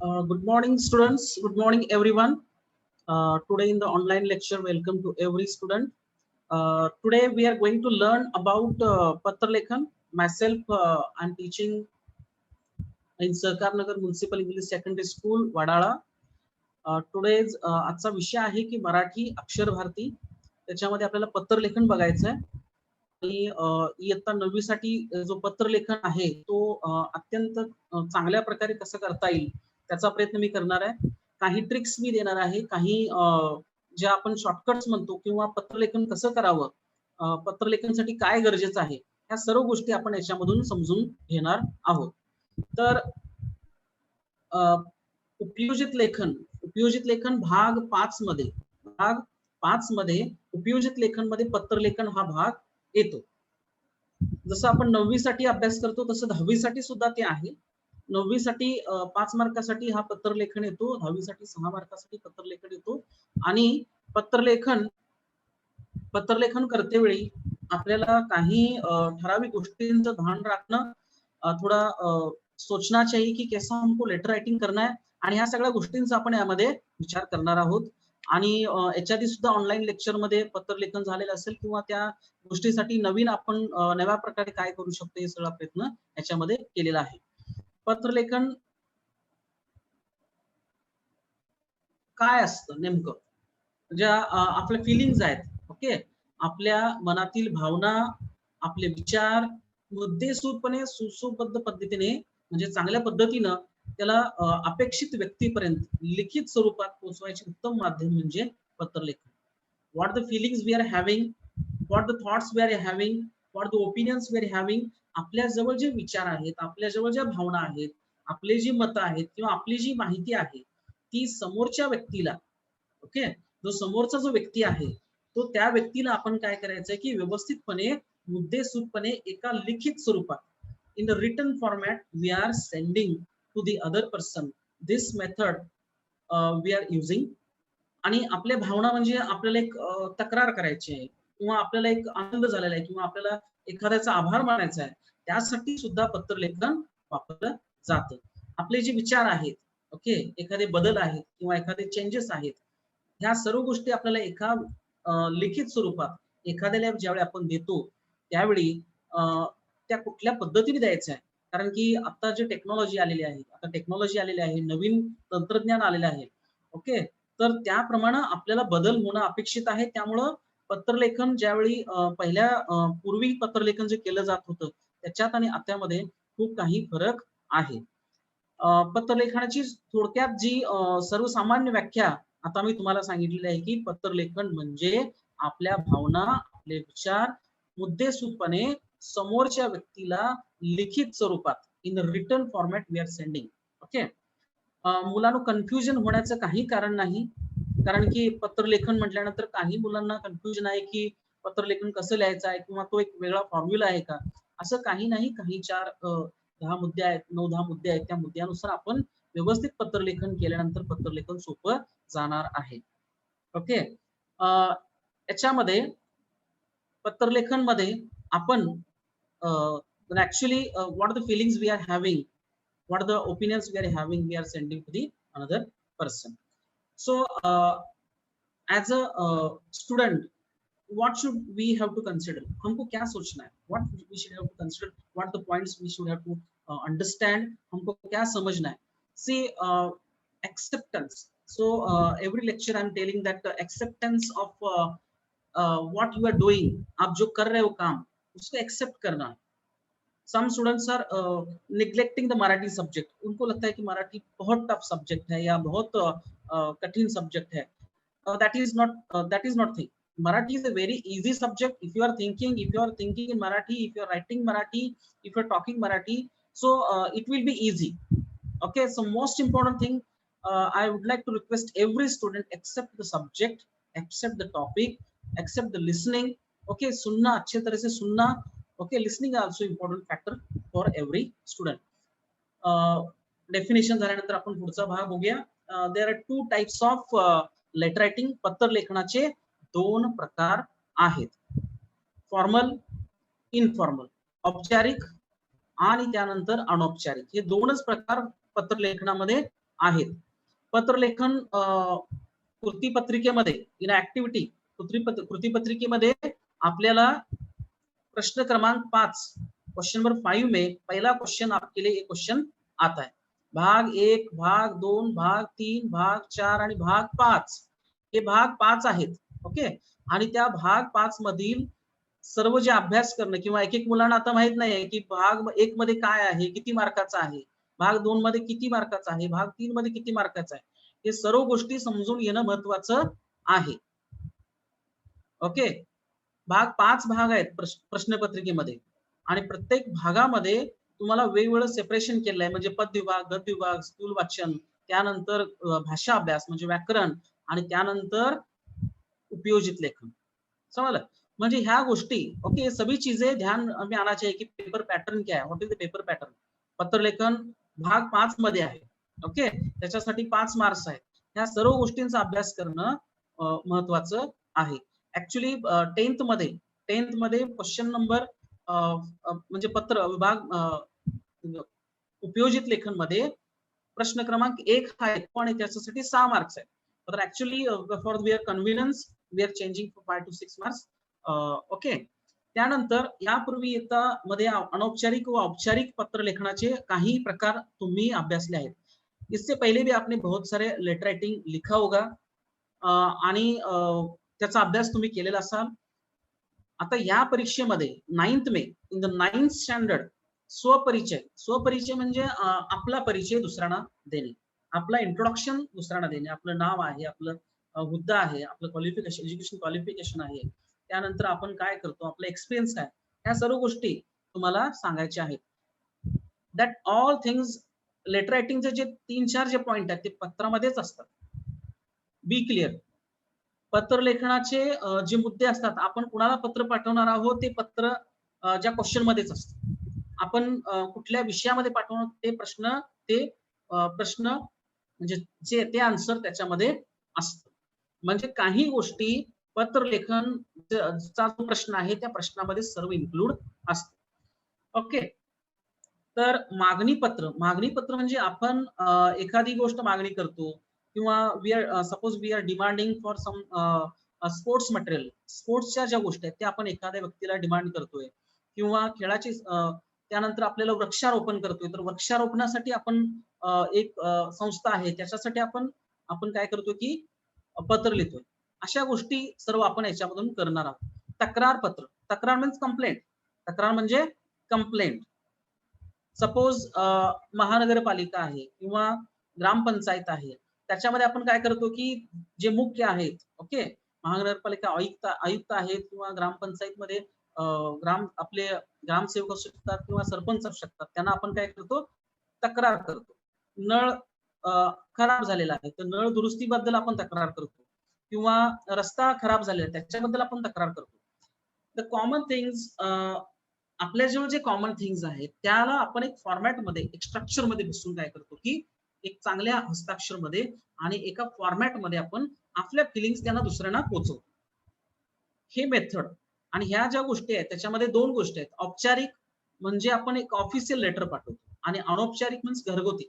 Good morning, students. Good morning, everyone. Today in the online lecture, welcome to every student. Today we are going to learn about Patra Lekhan. Myself, I'm teaching in Sarkar Nagar Municipal English Secondary School, Wadala. Today's आजचा विषय आहे की मराठी अक्षर भारती. त्याच्यामध्ये आपल्याला पत्रलेखन बघायचं आहे. आणि इयत्ता 9वी साठी जो पत्रलेखन आहे तो अत्यंत चांगल्या प्रकारे कसं करता येईल त्याचा प्रयत्न मी करणार आहे. काही ट्रिक्स मी देणार आहे, काही जे आपण शॉर्टकट्स म्हणतो किंवा पत्रलेखन कसं करावं, पत्रलेखनासाठी काय गरजेचं आहे, ह्या सर्व गोष्टी आपण याच्यामधून समजून घेणार आहोत. तर उपयोजित लेखन भाग 5 मध्ये उपयोजित लेखन मध्ये पत्रलेखन हा भाग येतो. जसं आपण 9वी साठी अभ्यास करतो तसं 10वी साठी सुद्धा ते आहे. 9वी साठी 5 मार्कासाठी हा पत्रलेखन येतो, 10वी साठी 6 मार्कासाठी पत्रलेखन येतो. आणि पत्रलेखन करते वेळी आपल्याला काही ठराविक गोष्टींचं ध्यान राखणं, थोड़ा सोचना चाहिए की कैसा हमको लेटर राइटिंग करना है, आणि ह्या सगळ्या गोष्टींचा आपण यामध्ये विचार करणार आहोत. आणि याच्या आधी सुद्धा ऑनलाईन लेक्चर मध्ये पत्रलेखन झालेलं असेल किंवा त्या गोष्टीसाठी नवीन आपण नव्या प्रकारे काय करू शकतो हे सगळा प्रयत्न याच्यामध्ये केलेला आहे. पत्रलेखन काय असतं नेमकं, ज्या आपल्या फिलिंग्स आहेत, ओके, आपल्या मनातील भावना, आपले विचार मुद्देसूदपणे सुसंबद्ध पद्धतीने म्हणजे चांगल्या पद्धतीनं त्याला अपेक्षित व्यक्तीपर्यंत लिखित स्वरूपात पोहोचवायचे उत्तम माध्यम म्हणजे पत्रलेखन. What the feelings we are having, what the thoughts we are having, what the opinions we are having, आपल्या जवळ जे विचार आहेत, आपल्या जवळ ज्या भावना आहेत, आपले जी मतं आहेत किंवा आपली जी माहिती आहे ती समोरच्या व्यक्तीला, ओके, जो समोरचा जो व्यक्ती आहे तो त्या व्यक्तीला आपण काय करायचंय की व्यवस्थितपणे मुद्देसूदपणे एका लिखित स्वरूपात in the written format we are sending to the other person. This method we are using. आणि आपल्या भावना म्हणजे आपल्याला एक तक्रार करायची आहे किंवा आपल्याला एक आनंद झालेला आहे किंवा आपल्याला एखाद्याचा आभार मानायचा आहे, त्यासाठी सुद्धा पत्रलेखन वापरलं जातं. आपले जे विचार आहेत, ओके, एखादे बदल आहेत किंवा एखादे चेंजेस आहेत, ह्या सर्व गोष्टी आपल्याला एका लिखित स्वरूपात एखाद्याला ज्यावेळी आपण देतो त्यावेळी त्या कुठल्या पद्धतीने द्यायचं आहे. कारण की आता जे टेक्नॉलॉजी आलेली आहे, नवीन तंत्रज्ञान आलेलं आहे, ओके, तर त्याप्रमाणे आपल्याला बदल होणं अपेक्षित आहे. त्यामुळं पत्रलेखन ज्यावेळी पूर्वी पत्रलेखन जे केलं जात होतं त्याच्यात आणि आतामध्ये खूप काही फरक आहे. पत्रलेखनाची थोडक्यात जी सर्वसामान्य व्याख्या आता मी तुम्हाला सांगितलेली आहे की पत्रलेखन म्हणजे आपल्या भावना, आपले विचार मुद्देसूदपणे समोरच्या व्यक्तीला लिखित स्वरूपात in written format we are sending. Okay, मुलांना कन्फ्युजन होण्याचं काही कारण नाही, कारण की पत्रलेखन म्हटल्यानंतर काही मुलांना कन्फ्युजन आहे की पत्रलेखन कसं लिहायचं आहे किंवा तो एक वेगळा फॉर्म्युला आहे का. असं काही नाही. काही 4-10 मुद्दे आहेत, 9-10 मुद्दे आहेत, त्या मुद्द्यानुसार आपण व्यवस्थित पत्रलेखन केल्यानंतर पत्रलेखन सोपं जाणार आहे. ओके, याच्यामध्ये पत्रलेखन मध्ये आपण actually what the feelings we are having, what the opinions we are having, we are sending to the another person. So as a student, what should we have to consider, हमको क्या सोचना है, what we should have to consider, what the points we should have to understand, हमको क्या समझना है. See, acceptance. So every lecture I'm telling that acceptance of what you are doing, आप जो कर रहे हो काम उसको accept करना. Some students are neglecting the Marathi subject. उनको लगता है कि मराठी बहुत टफ सब्जेक्ट है या बहुत कठिन सब्जेक्ट है. That is not thing. Marathi is a very easy subject. If you are thinking in Marathi, if you are writing Marathi, if you are talking Marathi, so it will be easy. Okay, so most important thing, I would like to request every student accept the subject, accept the topic, accept the listening. Okay, सुनना, अच्छे तरह से सुनना. Okay, listening is also important factor for every student. Definition झाल्यानंतर आपण पुढचा भाग बघूया. There are 2 types of letter writing. पत्रलेखनाचे 2 प्रकार आहेत, फॉर्मल, इनफॉर्मल, औपचारिक आणि त्यानंतर अनौपचारिक. हे 2च प्रकार पत्रलेखनामध्ये आहेत. पत्रलेखन कृतीपत्रिकेमध्ये इन ऍक्टिव्हिटी कृतीपत्रिकेमध्ये आपल्याला प्रश्न क्रमांक 5 क्वेश्चन नंबर 5 में पहला क्वेश्चन आपके लिए एक क्वेश्चन आता है. भाग 1, भाग 2, भाग 3, भाग 4 आणि भाग 5 हे भाग 5 आहेत. ओके. आणि त्या भाग 5 मधील सर्व जे अभ्यास करणं किंवा एक मुलांना आता माहित नाहीये की भाग 1 मध्ये काय आहे, किती मार्काचा आहे, भाग 2 मध्ये किती मार्काचा आहे, भाग 3 मध्ये किती मार्काचा आहे, हे सर्व गोष्टी समजून घेणं महत्वाचं आहे. ओके. भाग 5 भाग आहेत प्रश्नपत्रिकेमध्ये आणि प्रत्येक भागामध्ये तुम्हाला वेगवेगळं सेपरेशन केलंय, म्हणजे पद विभाग, गद्य विभाग, स्थूल वाचन, त्यानंतर भाषा अभ्यास म्हणजे व्याकरण आणि त्यानंतर उपयोजित लेखन. समझलं? म्हणजे ह्या गोष्टी ओके सभी चीजें ध्यान में आना चाहिए कि पेपर पैटर्न क्या है, what is the paper pattern. पत्रलेखन भाग 5 मध्ये आहे. ओके. त्याच्यासाठी 5 मार्क्स आहेत. ह्या सर्व गोष्टींचा अभ्यास करणं महत्वाचं आहे. ऍक्च्युली 10th मध्ये क्वेश्चन नंबर म्हणजे पत्र विभाग उपयोजित लेखन मध्ये प्रश्न क्रमांक 1 हा आहे आणि त्याच्यासाठी 6 मार्क्स आहेत. तर actually for your convenience we are changing from 5 to 6 marks. Okay. त्यानंतर यापूर्वी मध्ये अनौपचारिक व औपचारिक पत्रलेखनाचे काही प्रकार तुम्ही अभ्यासले आहेत. इससे पहले भी आपने बहुत सारे लेटर राइटिंग लिखा होगा आणि त्याचा अभ्यास तुम्ही केलेला असाल. आता या परीक्षेमध्ये 9th मे इन द 9th स्टँडर्ड स्वपरिचय म्हणजे आपला परिचय दुसऱ्यांना देणे, आपला इंट्रोडक्शन दुसऱ्यांना देणे, आपलं नाव आहे, आपलं हुद्दा आहे, आपलं क्वालिफिकेशन एज्युकेशन क्वालिफिकेशन आहे, त्यानंतर आपण काय करतो, आपला एक्सपिरियन्स काय, ह्या सर्व गोष्टी तुम्हाला सांगायच्या आहेत. दॅट ऑल थिंग्स लेटर रायटिंगचे जे 3-4 जे पॉइंट आहेत ते पत्रामध्येच असतात. बी क्लिअर. पत्र लेखनाचे जे मुद्दे असतात, आपण कुणाला पत्र पाठवणार आहोत ते पत्र ज्या क्वेश्चन मध्येच असतं. आपण कुठल्या विषयामध्ये पाठवणार ते प्रश्न म्हणजे जे ते आन्सर त्याच्यामध्ये असतं. म्हणजे काही गोष्टी पत्रलेखनचा जो प्रश्न आहे त्या प्रश्नामध्ये सर्व इन्क्लूड असतं. ओके. तर मागणी पत्र म्हणजे आपण एखादी गोष्ट मागणी करतो किंवा suppose we are demanding for some sports material, स्पोर्ट्सच्या ज्या गोष्टी आहेत त्या आपण एखाद्या व्यक्तीला डिमांड करतोय किंवा खेळाची त्यानंतर आपल्याला वृक्षारोपण करतोय, तर वृक्षारोपणासाठी आपण एक संस्था आहे त्याच्यासाठी आपण काय करतो की पत्र लिहितोय. अशा गोष्टी सर्व आपण याच्यामधून करणार आहोत. तक्रार मीन्स कंप्लेंट. तक्रार म्हणजे कंप्लेंट. सपोज महानगरपालिका आहे किंवा ग्रामपंचायत आहे, त्याच्यामध्ये आपण काय करतो की जे मुख्य आहेत, ओके, महानगरपालिका आयुक्त आहेत किंवा ग्रामपंचायतमध्ये आपले ग्रामसेवक असू शकतात किंवा सरपंच असू शकतात, त्यांना आपण काय करतो, तक्रार करतो. नळ खराब झालेला आहे तर नळ दुरुस्तीबद्दल आपण तक्रार करतो किंवा रस्ता खराब झालेला आहे त्याच्याबद्दल आपण तक्रार करतो. द कॉमन थिंग्स आपल्याजवळ जे कॉमन थिंग्स आहेत त्याला आपण एक फॉर्मॅटमध्ये एक स्ट्रक्चर मध्ये बसून काय करतो की एक चांगल्या हस्ताक्षर मध्ये आणि एका फॉर्मॅट मध्ये आपण आपल्या फिलिंग्स त्यांना दुसऱ्यांना पोहोचवतो. हे मेथड. आणि ह्या ज्या गोष्टी आहेत त्याच्यामध्ये 2 गोष्टी आहेत. औपचारिक म्हणजे आपण एक ऑफिशियल लेटर पाठवतो आणि अनौपचारिक म्हणजे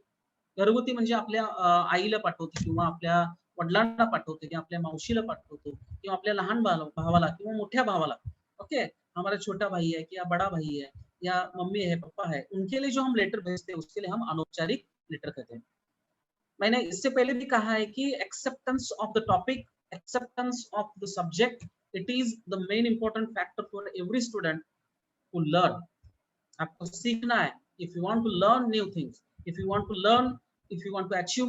घरगुती म्हणजे आपल्या आईला पाठवतो किंवा आपल्या वडिलांना पाठवतो किंवा आपल्या मावशीला पाठवतो किंवा आपल्या लहान भावाला किंवा मोठ्या भावाला. ओके. हमारा छोटा भाई है या बड़ा भाई है या मम्मी है, पापा है, उनके लिए जो हम लेटर भेजते हैं उसके लिए हम अनौपचारिक लेटर कहते हैं. मैंने इससे पहले भी कहा है कि acceptance of the topic, acceptance of the subject, it is the main important factor for every student to learn. आपको सीखना है. If you want to learn new things, if you want to achieve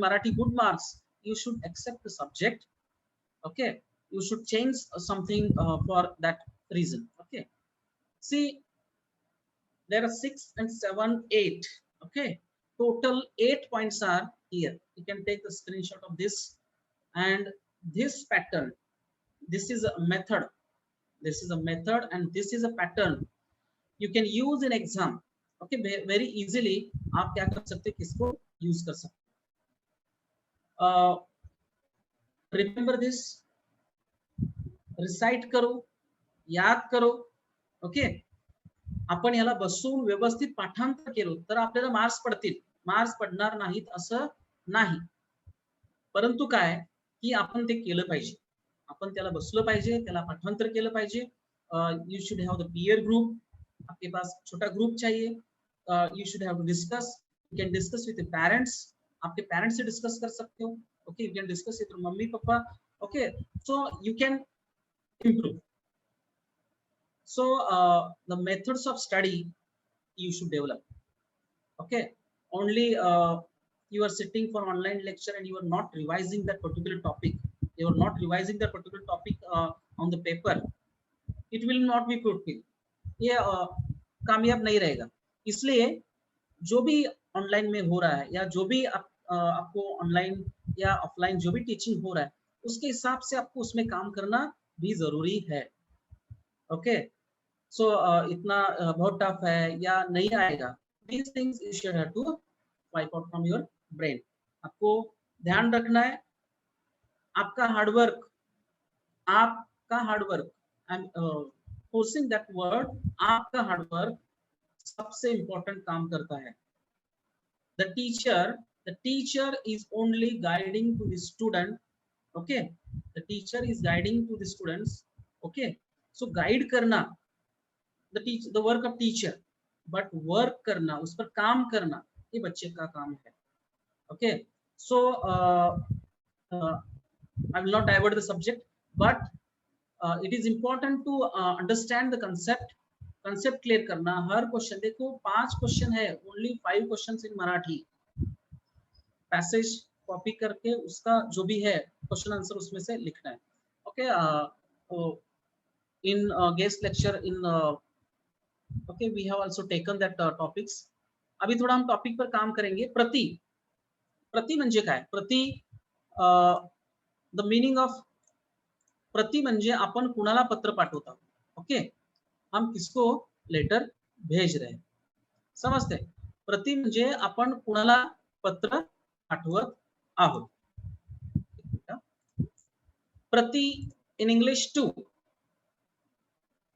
Marathi good marks, you should accept the subject. Okay. You should change something for that reason. Okay. See, there are 6 and 7, 8. Okay. Total 8 points are here. You can take the screenshot of this. And this pattern, this is a method. And this is a pattern you can use in exam. Okay. Very easily आप क्या कर सकते हैं, किसको use कर सकते. Remember दिस, recite करो, याद करो. ओके. आपण याला बसून व्यवस्थित पाठांतर केलं तर आपल्याला मार्क्स पडतील. मार्क्स पडणार नाहीत असं नाही, परंतु काय की आपण ते केलं पाहिजे, आपण त्याला बसलं पाहिजे, त्याला पाठांतर केलं पाहिजे. You should have the peer group, आपके पास छोटा ग्रुप चाहिए. You should have to discuss, you can discuss with parents, आपके पेरेंट्स से डिस्कस कर सकते हो. Okay, you can discuss with mummy papa. Okay, so you can improve. So the methods of study you should develop. Okay, only you are sitting for online lecture and you are not revising that particular topic, you are not revising that particular topic on the paper, it will not be fruitful, ये कामयाब नहीं रहेगा. इसलिए जो भी online में हो रहा है या जो भी आपको ऑनलाइन या ऑफलाइन जो भी टीचिंग हो रहा है उसके हिसाब से आपको उसमें काम करना भी जरूरी है. ओके, सो इतना बहुत टफ है या नहीं आएगा, these things you should have to wipe out from your brain. आपको ध्यान रखना है आपका हार्डवर्क, आपका hard work, I am forcing that word, आपका हार्डवर्क सबसे इंपॉर्टेंट काम करता है. the teacher is only guiding to the student. Okay, the teacher is guiding to the students. Okay, so guide करना the work of teacher, but work करना, उस पर काम करना ये बच्चे का काम है. Okay, so I will not divert the subject, but it is important to understand the concept. Concept clear करना. हर क्वेश्चन देखो 5 क्वेश्चन है, only 5 questions in Marathi. Passage copy करके उसका जो भी है क्वेश्चन आंसर उसमें से लिखना है. Okay, in guest lecture in okay we have also taken that topics. अभी थोड़ा हम टॉपिक पर काम करेंगे. प्रति, प्रति म्हणजे काय? प्रति, द मीनिंग ऑफ प्रति म्हणजे आपण कुणाला पत्र पाठवत आहोत. ओके, हम किसको लेटर भेज रहे हैं, समजते? प्रति म्हणजे आपण कुणाला पत्र पाठवत आहोत. प्रति इन इंग्लिश टू.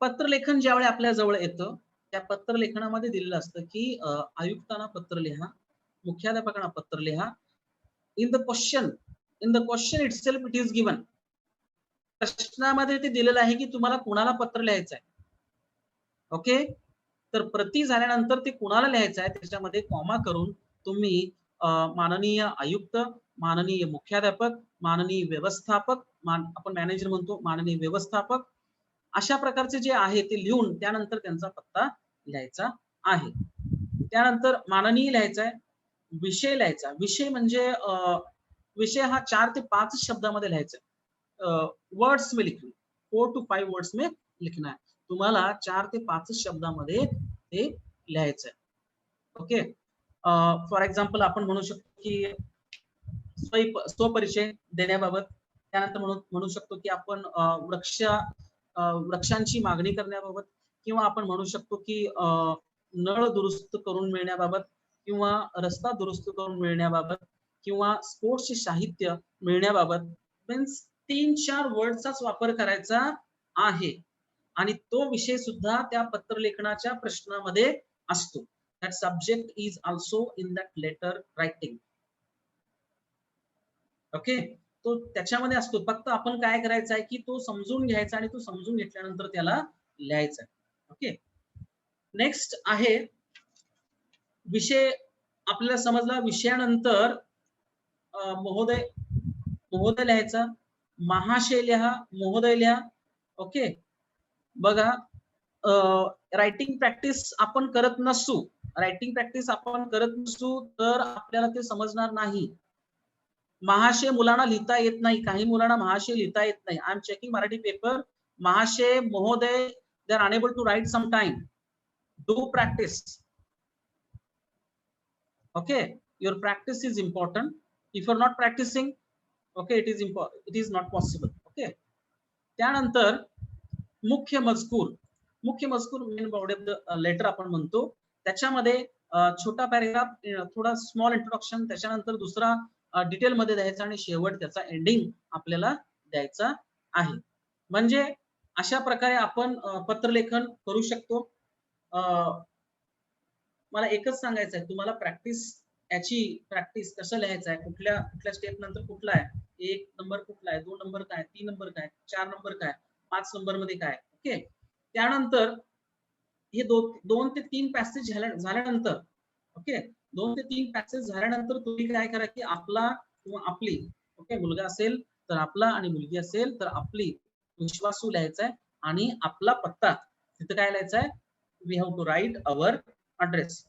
पत्रलेखन ज्यावेळी आपल्या जवळ येतं त्या पत्रलेखनामध्ये दिलेलं असतं की आयुक्तांना पत्र लिहा, मुख्याध्यापकांना पत्र लिहा. In the question itself it is given. प्रश्नामध्ये ते दिलेलं आहे की तुम्हाला कुणाला पत्र लिहायचं आहे. ओके, तर प्रति झाल्यानंतर ते कुणाला लिहायचं आहे त्याच्यामध्ये कॉमा करून तुम्ही माननीय आयुक्त, माननीय मुख्याध्यापक, माननीय व्यवस्थापक, आपण मॅनेजर म्हणतो, माननीय व्यवस्थापक, अशा प्रकारचे जे आहे ते लिहून त्यानंतर त्यांचा पत्ता लिहायचा आहे. त्यानंतर माननीय लिहायचा आहे, विषय लिहायचा. विषय म्हणजे विषय हा 4 ते 5 शब्दामध्ये लिहायचा. वर्ड्स में लिखना, 4 to 5 वर्ड्स में लिखना है. तुम्हाला 4 ते 5 शब्दामध्ये ते लिहायचं आहे. ओके, फॉर एक्झाम्पल आपण म्हणू शकतो की स्वपरिचय देण्याबाबत. त्यानंतर म्हणू शकतो की आपण वृक्षांची मागणी करण्याबाबत, किंवा आपण म्हणू शकतो की नळ दुरुस्त करून मिळण्याबाबत, किंवा रस्ता दुरुस्त करून मिळण्याबाबत, किंवा स्पोर्ट्सचे साहित्य मिळण्याबाबत. मीन्स 3-4 वर्डचाच वापर करायचा आहे आणि तो विषय सुद्धा त्या पत्रलेखनाच्या प्रश्नामध्ये असतो. That subject is also in that letter writing. Okay, तो त्याच्यामध्ये असतो. फक्त आपण काय करायचं आहे की तो समजून घ्यायचा आणि तो समजून घेतल्यानंतर त्याला लिहायचं आहे. ओके, नेक्स्ट आहे विषय. आपल्याला समजला. विषयानंतर महोदय, महोदय लिहायचा, महाशय लिहा, महोदय लिहा. ओके, बघा रायटिंग प्रॅक्टिस आपण करत नसू, रायटिंग प्रॅक्टिस आपण करत नसू तर आपल्याला ते समजणार नाही. महाशय मुलांना लिहिता येत नाही, काही मुलांना महाशय लिहिता येत नाही. I am checking Marathi paper. महाशय, महोदय, they are unable to write some time. Do practice. Okay, your practice is important. If you are not practicing, okay, it is not possible. Okay, त्यानंतर मुख्य मजकूर. मुख्य मजकूर main body of the letter आपण म्हणतो. त्याच्यामध्ये छोटा पॅराग्राफ, थोडा स्मॉल इंट्रोडक्शन, त्याच्यानंतर दुसरा डिटेल मध्ये द्यायचा आणि शेवट त्याचा एंडिंग आपल्याला द्यायचा आहे. म्हणजे अशा प्रकारे आपण पत्रलेखन करू शकतो. मला एकच सांगायचं आहे, तुम्हाला प्रॅक्टिस याची प्रॅक्टिस कसं लिहायचं आहे, कुठल्या कुठल्या स्टेप नंतर कुठला आहे, 1 नंबर कुठला आहे, 2 नंबर काय, 3 नंबर काय, 4 नंबर काय, 5 नंबर मध्ये काय. ओके. त्यानंतर हे 2 ते 3 पॅसेज झाल्यानंतर, ओके, 2 ते 3 पॅसेज झाल्यानंतर तुम्ही काय करा, की आपला किंवा आपली, ओके, मुलगा असेल तर आपला आणि मुलगी असेल तर आपली विश्वासू लिहायचा आहे आणि आपला पत्ता तिथं काय लिहायचा आहे, we have to write our address.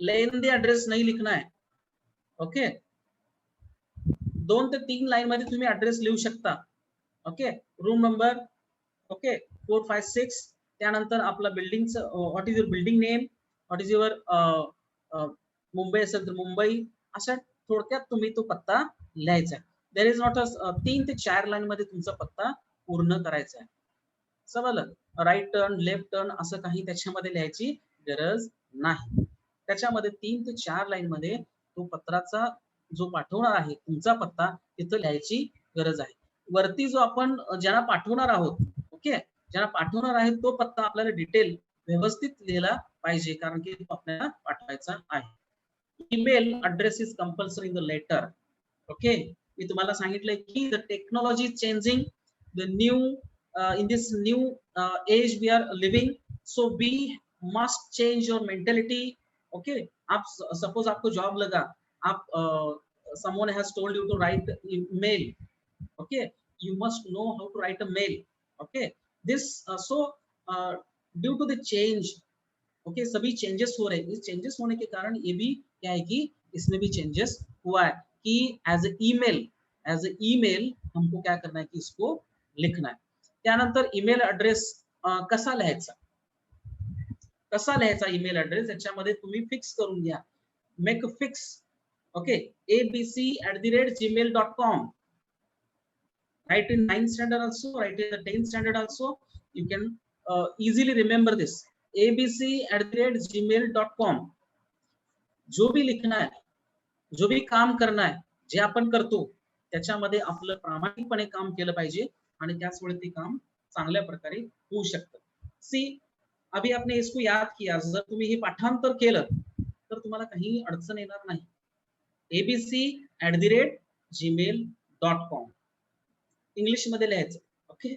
Lengthy address नाही लिखना है. ओके. 2 ते 3 लाईन मध्ये तुम्ही ऍड्रेस लिहू शकता. ओके. Room number, okay, 4, 5, 6. त्यानंतर आपला बिल्डिंगचं what is your building name, what is your Mumbai असेल तर मुंबई, अशा थोडक्यात तुम्ही तो पत्ता लिहायचा आहे. देर इज नॉट अ 3 ते 4 लाईन मध्ये तुमचा पत्ता पूर्ण करायचा आहे. समजलं? राईट टर्न, लेफ्ट टर्न असं काही त्याच्यामध्ये लिहायची गरज नाही. त्याच्यामध्ये 3 ते 4 लाईन मध्ये तो पत्राचा जो पाठवणार आहे तुमचा पत्ता तिथं लिहायची गरज आहे. वरती जो आपण ज्यांना पाठवणार आहोत, ओके, ज्यांना पाठवणार आहे तो पत्ता आपल्याला डिटेल व्यवस्थित लिहिला पाहिजे, कारण की तो आपल्याला पाठवायचा आहे. Email address is compulsory in the letter. Okay. मी तुम्हाला सांगितलंय की the technology changing, the new in this new age we are living, so we must change your mentality. Okay. आप सपोज आपको जॉब लगा, आप someone has told you to write email. Okay, you must know how to write a mail. Okay, this due to the change, okay, सभी changes हो रहे हैं. इस changes होने के कारण ये भी क्या है कि इसमें भी चेंजेस हुआ है कि एज ए ईमेल हमको क्या करना है कि इसको लिखना है. त्यानंतर ईमेल ऍड्रेस कसा लिहायचा ईमेल ऍड्रेस याच्यामध्ये तुम्ही फिक्स करून घ्या. Make fix. Okay. abc@gmail.com. Write in 9th standard also, write in the 10th standard also. You can easily remember this. abc@gmail.com. जो भी लिखना है, जो भी काम करना है, जे आपण करतो त्याच्यामध्ये आपलं प्रामाणिकपणे काम केलं पाहिजे आणि त्याच वेळी ते काम चांगल्या प्रकारे होऊ शकतं. सी, अभी आपने इसको याद किया, जर तुम्ही हे पाठांतर केलं तर तुम्हाला काही अडचण येणार नाही. abc@gmail.com इंग्लिश मध्ये लिहायचं. ओके.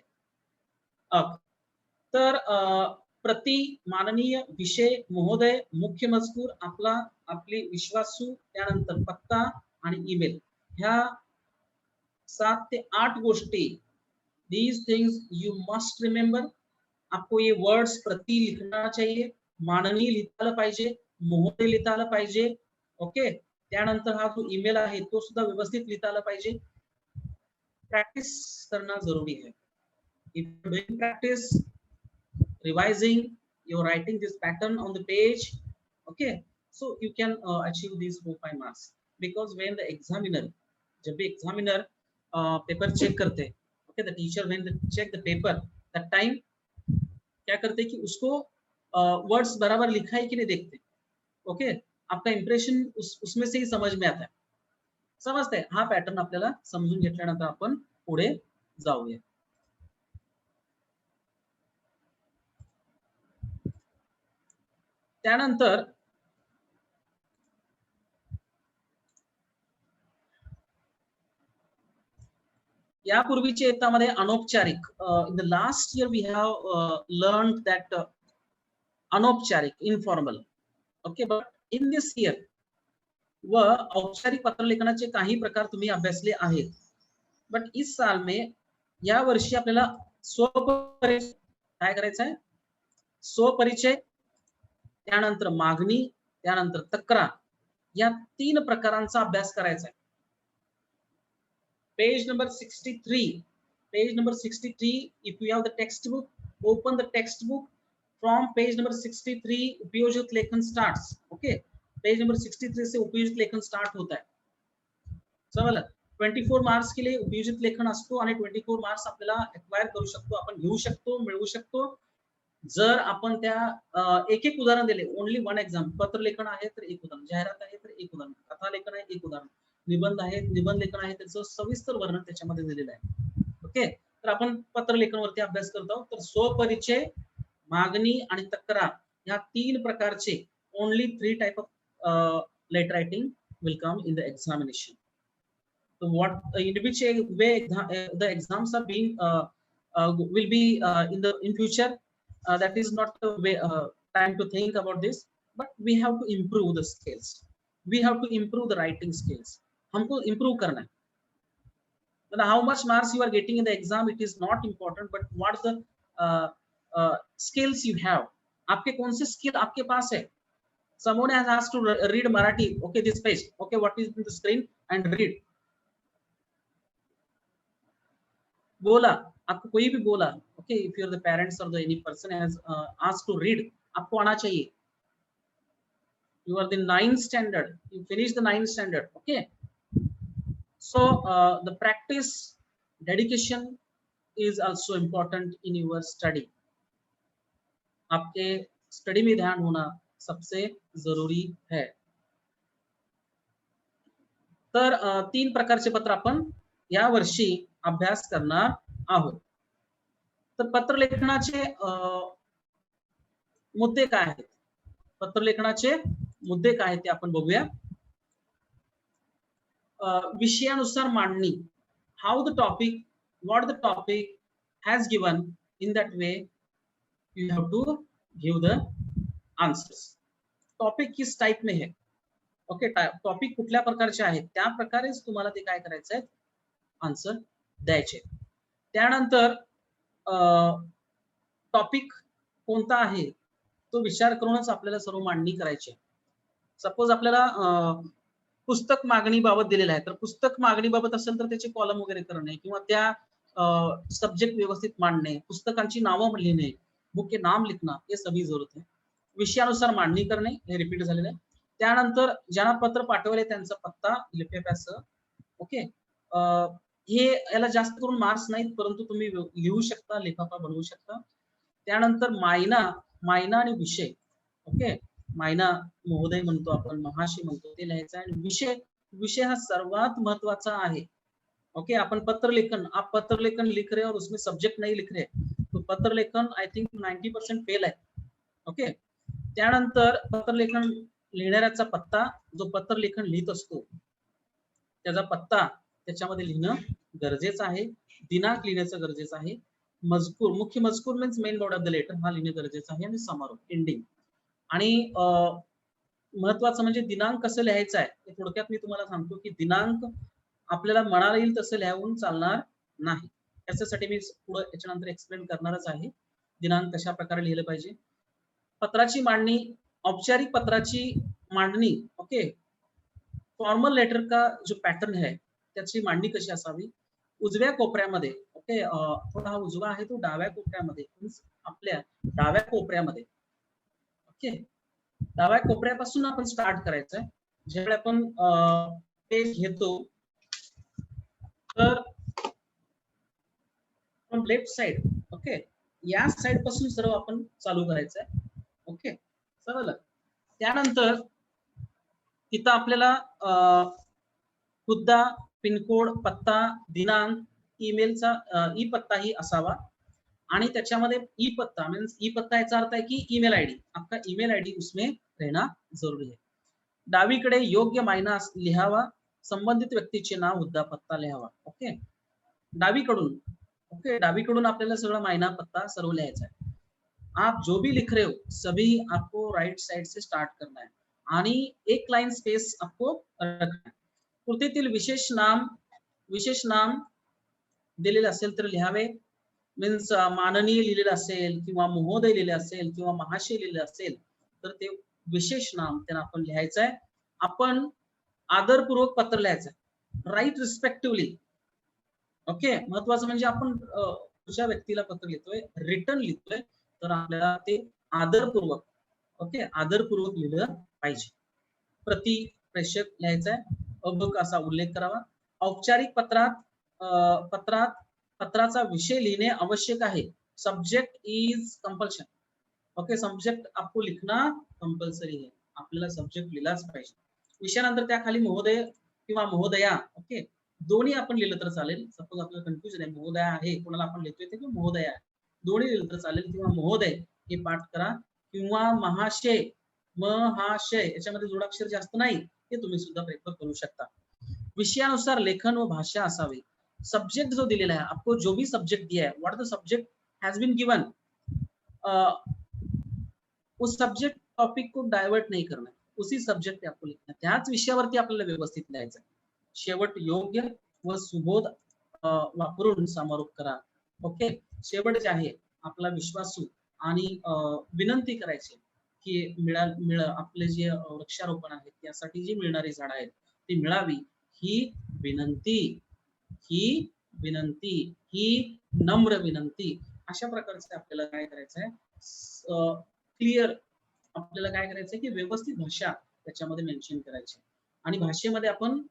तर प्रति माननीय विषय महोदय, मुख्य मजकूर आपला, आपली विश्वासू, त्यानंतर पत्ता आणि ईमेल, ह्या 7 ते 8 गोष्टी, these things you must remember. आपको ये वर्ड्स प्रति लिखना चाहिए, माननीय लिहिता आलं पाहिजे, महोदय लिहिता आलं पाहिजे. ओके. त्यानंतर हा जो ईमेल आहे तो सुद्धा व्यवस्थित लिहिता आला पाहिजे. प्रॅक्टिस करना जरुरी है. If you doing practice, revising, you're writing this pattern on the page, okay, so you can achieve these 4-5 marks. Because when the examiner, जब भी examiner पेपर चेक करते, okay, the teacher when they check the paper, that time क्या करते कि उसको words बराबर लिखा है कि नहीं देखते. ओके. आपका इंप्रेशन उसमें से ही समझ में आता है. समजते. हा पॅटर्न आपल्याला समजून घेतल्यानंतर आपण पुढे जाऊया. त्यानंतर यापूर्वीच्या येतामध्ये अनौपचारिक, in the last year we have learn that अनौपचारिक, informal. Okay. But in this year व औपचारिक पत्र लेखनाचे काही प्रकार तुम्ही अभ्यासले आहेत. बट इस साल में, या वर्षी आपल्याला स्वपरिचय काय करायचं आहे, स्वपरिचय, त्यानंतर मागणी, त्यानंतर तक्रार, या 3 प्रकारांचा अभ्यास करायचा आहे. Page number 63. Page number 63. If you have the textbook, open the textbook. From page number 63, उपयोजित लेखन starts. Okay. Page number 63 से उपयोजित लेखन start होता है. समजलं? 24 मार्क्स के लिए उपयोजित लेखन असतो आणि 24 मार्क्स आपल्याला एक्वायर करू शकतो, आपण घेऊ शकतो, मिळवू शकतो. जर आपण त्या एक उदाहरण दिले, ओनली वन एक्झाम. पत्र लेखन आहे तर एक उदाहरण, जाहिरात आहे तर एक उदाहरण, कथा लेखन आहे एक उदाहरण, निबंध आहे, निबंध लेखन आहे, त्याचं सविस्तर वर्णन त्याच्यामध्ये दिलेलं आहे. ओके. तर आपण पत्र लेखनवरती अभ्यास करत आहोत. तर स्वपरिचय, मागणी आणि तक्रार या 3 प्रकारचे, only 3 type of letter writing will come in the examination. So what in which way the exams are being will be in future, that is not the way time to think about this, but we have to improve the skills. We have to improve the writing skills. हमको improve करना है. How much marks you are getting in the exam, it is not important, but what's the skills you have. आपके कौन से skill आपके pass है. Someone has asked to read Marathi. Okay, this page. Okay, what is in the screen and read. बोला, आपको कोई भी बोला, okay, if you're the parents or the any person has asked to read, आपको आना चाहिए. You are the 9th standard. You finish the 9th standard. Okay. So the practice, dedication is also important in your study. आपके study में ध्यान होना सबसे जरूरी है. तर 3 प्रकारचे पत्र आपण या वर्षी अभ्यास करणार आहोत. तर पत्र लेखनाचे मुद्दे काय आहेत. पत्र लेखनाचे मुद्दे काय आहेत ते आपण बघूया. विषयानुसार मांडणी. How the topic, what the topic has given, in that way you have to give the answers. Topic किस टाइप में है, ओके, टॉपिक कुठल्या प्रकारचे आहेत त्या प्रकारेच तुम्हाला ते काय करायचं आहे, आन्सर द्यायचे. त्यानंतर टॉपिक कोणता आहे तो विचार करूनच आपल्याला सर्व मांडणी करायची आहे. सपोज आपल्याला पुस्तक मागणीबाबत दिलेलं आहे, तर पुस्तक मागणीबाबत असेल तर त्याचे कॉलम वगैरे करणे किंवा त्या सब्जेक्ट व्यवस्थित मांडणे, पुस्तकांची नावं लिहिणे, बुक के नाम लिखना, ये सभी जरूरत है. विषयानुसार मांडणी करणे हे रिपीट झालेलं आहे. त्यानंतर ज्यांना पत्र पाठवले त्यांचा पत्ता लिफाफ्यासह. ओके, हे याला जास्त करून मार्क्स नाहीत, परंतु तुम्ही लिहू शकता, लिफाफा बनवू शकता. त्यानंतर मायना आणि विषय. ओके, मायना महोदय म्हणतो आपण, महाशय म्हणतो, ते लिहायचं आहे. विषय हा सर्वात महत्वाचा आहे. ओके, अपन पत्र लेखन, आप पत्र लेखन लिख रहे हैं और उसमें सब्जेक्ट नहीं लिख रहे, तो पत्र लेखन आई थिंक 90% फेल आहे. ओके, त्यानंतर पत्र लेखन लिहिणाऱ्याचा पत्ता, जो पत्र लेखन लिहित असतो त्याचा पत्ता त्याच्यामध्ये लिहिणं गरजेचं आहे. दिनांक लिहिण्याचं गरजेचं आहे. मजकूर, मुख्य मजकूर means main body of the letter, हा लिहिणं गरजेचं आहे. आणि समारोप, एंडिंग. आणि महत्वाचं म्हणजे दिनांक कसं लिहायचं आहे हे थोडक्यात मी तुम्हाला सांगतो की दिनांक आपल्याला म्हणाला येईल तसं लिहून चालणार नाही. त्याच्यासाठी मी पुढे याच्यानंतर एक्सप्लेन करणारच आहे दिनांक कशा प्रकारे लिहिलं पाहिजे. पत्राची मांडणी, औपचारिक पत्राची मांडणी. ओके, फॉर्मल लेटर का जो पॅटर्न है त्याची मांडणी कशी असावी. उजव्या कोपऱ्यामध्ये, ओके, थोडा उजवा आहे तो डाव्या कोपऱ्यामध्ये, आपल्या डाव्या कोपऱ्यामध्ये. ओके, डाव्या कोपऱ्यापासून आपण स्टार्ट करायचंय. ज्यावेळी आपण पेज घेतो तर फ्रॉम लेफ्ट साइड, ओके, या साइड पासून सर्व आपण चालू करायचंय. ओके, समजलं. त्यानंतर इथं आपल्याला हुद्दा, पिनकोड, पत्ता, दिनांक, ईमेलचा ई पत्ताही असावा. आणि त्याच्यामध्ये ई पत्ता मीन्स ई पत्ता याचा अर्थ आहे की ईमेल आयडी, आपका ईमेल आयडी उसमें रहना जरूरी है. डावीकडे योग्य मायना लिहावा. संबंधित व्यक्तीचे नाव, हुद्दा, पत्ता लिहावा. ओके, डावीकडून, ओके, डावीकडून आपल्याला सगळं मायना, पत्ता सर्व लिहायचा है. आप जो भी लिख रहे हो सभी आपको राइट साइड से स्टार्ट करना है आणि एक लाइन स्पेस आपको रखना है. कृतीतील विशेष नाम दिलेलं असेल तर लिहावे. मीन्स माननीय लिहिलेलं असेल किंवा महोदय लिहिलेलं असेल किंवा महाशय लिहिलेलं असेल तर ते विशेष नाम त्यांना आपण लिहायचं आहे. आपण आदरपूर्वक पत्र लिहायचं आहे, राईट रिस्पेक्टिव्हली. ओके, महत्वाचं म्हणजे आपण दुसऱ्या व्यक्तीला पत्र लिहितोय, रिटर्न लिहितोय, तर आपल्याला ते आदरपूर्वक, ओके, आदरपूर्वक लिहिलं पाहिजे. प्रति प्रेषक लिहायचं आहे, अभक असा उल्लेख करावा. औपचारिक पत्राचा विषय लिहिणे आवश्यक आहे. Subject is compulsion. Okay, subject आपको लिखना कंपल्सरी है, आपल्याला सब्जेक्ट लिहिलाच पाहिजे. विषयानंतर त्याखाली महोदय किंवा महोदया, ओके, दोन्ही आपण लिहिलं तर चालेल. सपोज आपल्याला कन्फ्युजन आहे, महोदया आहे, कोणाला आपण लिहितोय ते महोदया आहे, दोन्ही लिहिलं तर चालेल. किंवा महोदय हे पाठ करा किंवा महाशय, महाशय याच्यामध्ये जोडाक्षर जास्त नाही, हे तुम्ही सुद्धा प्रेफर करू शकता. विषयानुसार लेखन व भाषा असावी. सब्जेक्ट जो दिलेला है, आपको जो भी सब्जेक्ट दिया है, what the subject has been given, उस सब्जेक्ट टॉपिक को डायवर्ट नहीं करना है, उसी सब्जेक्ट पे आपको लिखना है, त्याच विषयावरती आपल्याला व्यवस्थित लिहायचं. शेवट योग्य व सुबोध वापरून समारोप करा. ओके, शेवट जे आहे आपला विश्वासू आणि विनंती करायची की आपले जे वृक्षारोपण आहे त्यासाठी जी मिळणारी झाडं आहेत ती मिळावी, ही विनंती, ही नम्र विनंती, अशा प्रकारचे आपल्याला काय करायचं आहे, क्लिअर आपल्याला काय करायचं आहे की व्यवस्थित भाषा त्याच्यामध्ये मेन्शन करायची. आणि भाषेमध्ये आपण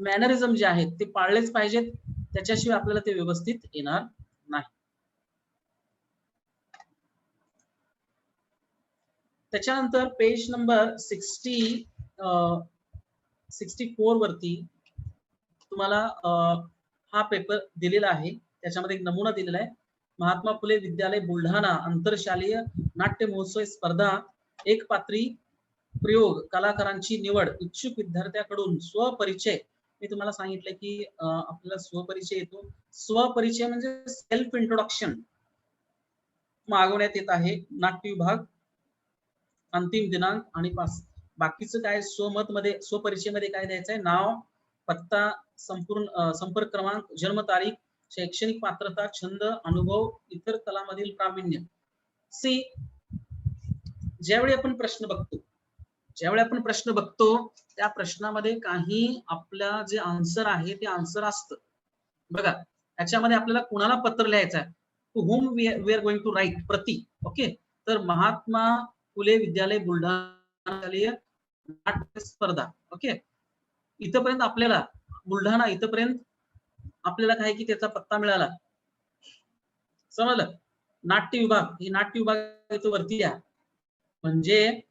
मॅनरिझम जे आहेत ते पाळलेच पाहिजेत, त्याच्याशिवाय आपल्याला ते व्यवस्थित येणार नाही. त्याच्यानंतर पेज नंबर 64 वरती तुम्हाला हा पेपर दिलेला आहे, त्याच्यामध्ये एक नमुना दिलेला आहे. महात्मा फुले विद्यालय बुलढाणा आंतरशालेय नाट्य महोत्सव स्पर्धा, एक पात्री प्रयोग, कलाकारांची निवड, इच्छुक विद्यार्थ्याकडून स्वपरिचय. मी तुम्हाला सांगितलं की आपल्याला स्वपरिचय येतो. स्वपरिचय म्हणजे सेल्फ इंट्रोडक्शन मागवण्यात येत आहे. नाट्य विभाग अंतिम दिनांक आणि बाकीचं काय स्वमत मध्ये, स्वपरिचय मध्ये काय द्यायचं आहे, नाव, पत्ता, संपूर्ण संपर्क क्रमांक, जन्मतारीख, शैक्षणिक पात्रता, छंद, अनुभव, इतर कलामधील प्रावीण्य. सी, ज्यावेळी आपण प्रश्न बघतो त्या प्रश्नामध्ये काही आपला जे आन्सर आहे ते आन्सर असतं बघा. त्याच्यामध्ये आपल्याला कुणाला पत्र लिहायचं आहे, to whom we are going to write, प्रति. ओके, तर महात्मा फुले विद्यालय बुलढाणा नाट्य स्पर्धा. ओके, इथपर्यंत आपल्याला बुलढाणा, इथपर्यंत आपल्याला काय की त्याचा पत्ता मिळाला, समजलं. नाट्य विभाग, ही नाट्य विभाग इथं वरती आहे. म्हणजे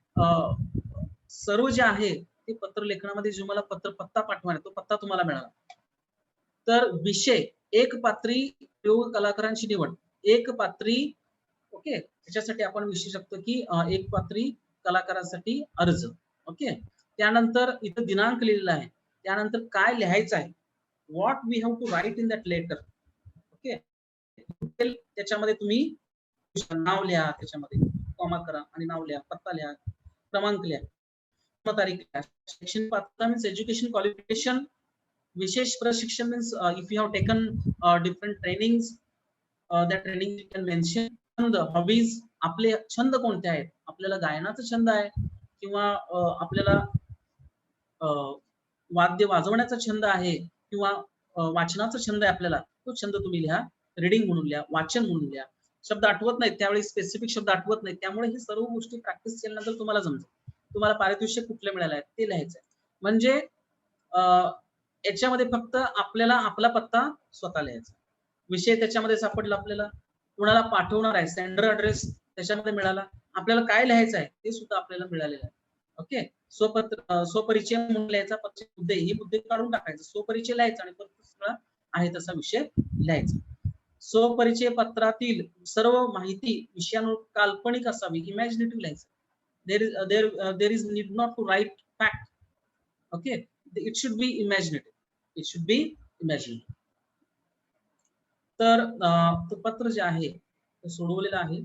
सर्व जे आहे ते पत्र लेखनामध्ये जो मला पत्ता पाठवणार तो पत्ता तुम्हाला मिळाला. तर विषय, एक पात्री प्रयोग, कलाकारांची निवड, एक पात्री. ओके, त्याच्यासाठी आपण विषय शकतो की एक पात्री कलाकारांसाठी अर्ज. ओके, त्यानंतर इथं दिनांक लिहिलेला आहे, त्यानंतर काय लिहायचं आहे, what we have to write in that letter. Okay, त्याच्यामध्ये तुम्ही नाव लिहा, त्याच्यामध्ये कॉमा करा आणि नाव लिहा, पत्ता लिहा, क्रमांक लिहा, तारीख लिहा. शैक्षणिक पात्रता मीन्स एज्युकेशन क्वालिफिकेशन, विशेष प्रशिक्षण means if you have taken different trainings, that training you can mention. छंद, हॉबीज, आपले छंद कोणते आहेत, आपल्याला गायनाचा छंद आहे किंवा आपल्याला वाद्य वाजवण्याचा छंद आहे किंवा वाचनाचा छंद आहे आपल्याला, तो छंद तुम्ही लिहा. रीडिंग म्हणून लिहा, वाचन म्हणून लिहा. शब्द आठवत नाहीत त्यावेळी, स्पेसिफिक शब्द आठवत नाहीत, त्यामुळे ही सर्व गोष्टी प्रॅक्टिस केल्यानंतर तुम्हाला जमतं. तुम्हाला पारितोषिक कुठले मिळालं आहे ते लिहायचं. म्हणजे याच्यामध्ये फक्त आपल्याला आपला पत्ता स्वतः लिहायचा, विषय त्याच्यामध्ये सापडला, आपल्याला कोणाला पाठवणार आहे, सेंडर ऍड्रेस त्याच्यामध्ये मिळाला, आपल्याला काय लिहायचं आहे ते सुद्धा आपल्याला मिळालेलं आहे. ओके, स्वपरिचय म्हणून लिहायचा, मुद्दे, ही मुद्दे काढून टाकायचं, स्वपरिचय लिहायचा आणि सगळं आहे तसा विषय लिहायचा. स्वपरिचय पत्रातील सर्व माहिती विषयानुसार काल्पनिक असावी, इमॅजिनेटिव्ह लिहायचं. there is need not to write fact. Okay, it should be imaginative. तर ते पत्र जे आहे ते सोडवलेलं आहे,